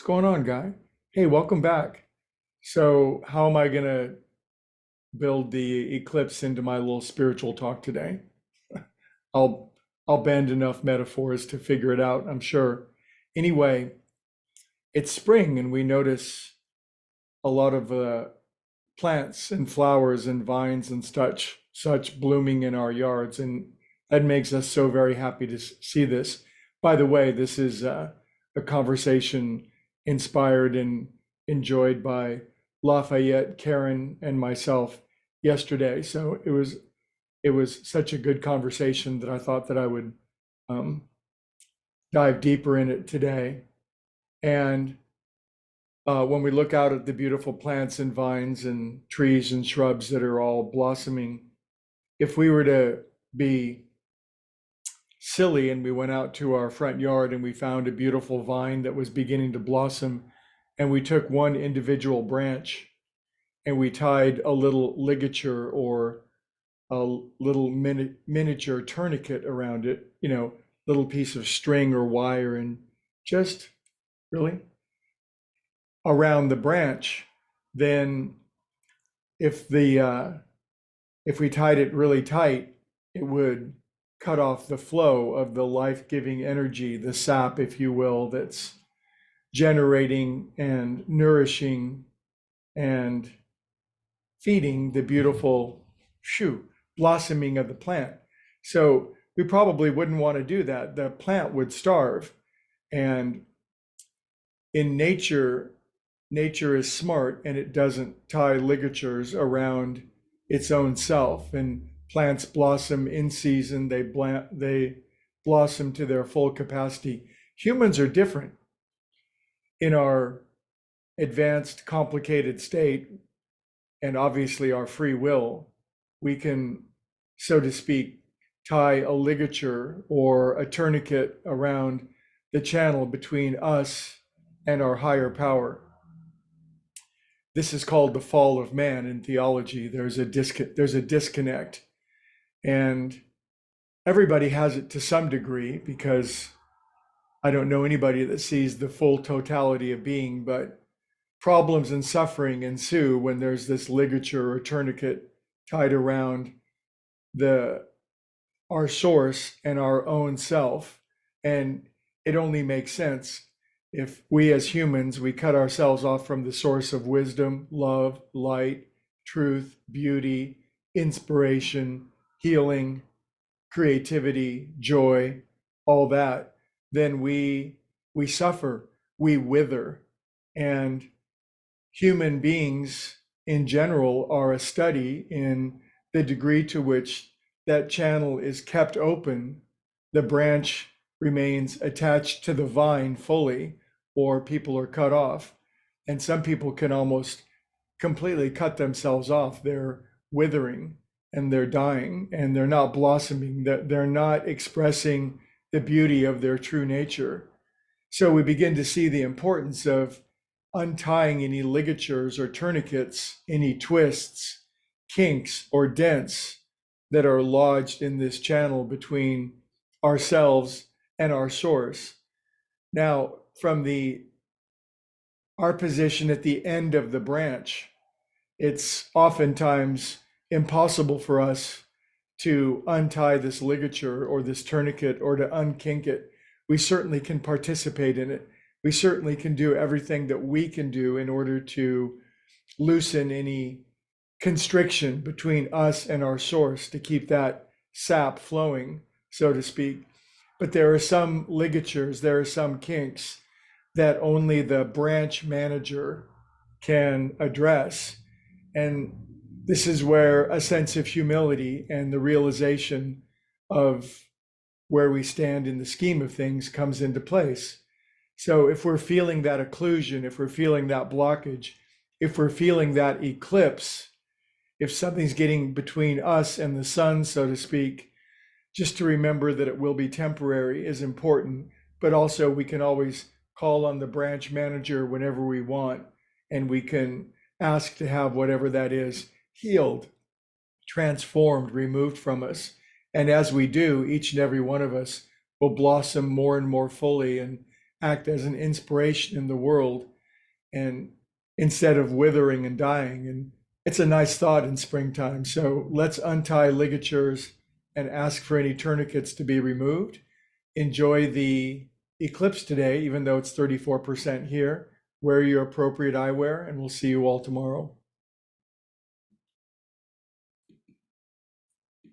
What's going on, guy? Hey, welcome back. So, how am I going to build the eclipse into my little spiritual talk today? I'll I'll bend enough metaphors to figure it out, I'm sure. Anyway, it's spring and we notice a lot of plants and flowers and vines and such blooming in our yards, and that makes us so very happy to see this. By the way, this is a conversation inspired and enjoyed by Lafayette, Karen, and myself yesterday. So it was such a good conversation that I thought that I would um, dive deeper in it today. And when we look out at the beautiful plants and vines and trees and shrubs that are all blossoming, if we were to be silly and we went out to our front yard and we found a beautiful vine that was beginning to blossom, and we took one individual branch and we tied a little ligature or a little miniature tourniquet around it, little piece of string or wire, and just really around the branch, then if the if we tied it really tight, it would cut off the flow of the life-giving energy, the sap, if you will, that's generating and nourishing and feeding the beautiful blossoming of the plant. So we probably wouldn't want to do that. The plant would starve. And in nature, nature is smart and it doesn't tie ligatures around its own self. And plants blossom in season, they blossom to their full capacity. Humans are different. In our advanced, complicated state, and obviously our free will, we can, so to speak, tie a ligature or a tourniquet around the channel between us and our higher power. This is called the fall of man in theology. There's a disconnect, and everybody has it to some degree, because I don't know anybody that sees the full totality of being, but problems and suffering ensue when there's this ligature or tourniquet tied around the our source and our own self. And it only makes sense if we as humans, we cut ourselves off from the source of wisdom, love, light, truth, beauty, inspiration, healing, creativity, joy, all that, then we suffer, we wither. And human beings in general are a study in the degree to which that channel is kept open, the branch remains attached to the vine fully, or people are cut off. And some people can almost completely cut themselves off. They're withering and they're dying and they're not blossoming, they're not expressing the beauty of their true nature. So we begin to see the importance of untying any ligatures or tourniquets, any twists, kinks, or dents that are lodged in this channel between ourselves and our source. Now, from our position at the end of the branch, it's oftentimes impossible for us to untie this ligature or this tourniquet or to unkink it. We certainly can participate in it. We certainly can do everything that we can do in order to loosen any constriction between us and our source to keep that sap flowing, so to speak. But there are some ligatures, there are some kinks that only the branch manager can address. And this is where a sense of humility and the realization of where we stand in the scheme of things comes into place. So if we're feeling that occlusion, if we're feeling that blockage, if we're feeling that eclipse, if something's getting between us and the sun, so to speak, just to remember that it will be temporary is important. But also we can always call on the branch manager whenever we want, and we can ask to have whatever that is healed, transformed, removed from us. And as we do, each and every one of us will blossom more and more fully and act as an inspiration in the world, and instead of withering and dying. And it's a nice thought in springtime. So let's untie ligatures and ask for any tourniquets to be removed. Enjoy the eclipse today, even though it's 34% here. Wear your appropriate eyewear, and we'll see you all tomorrow.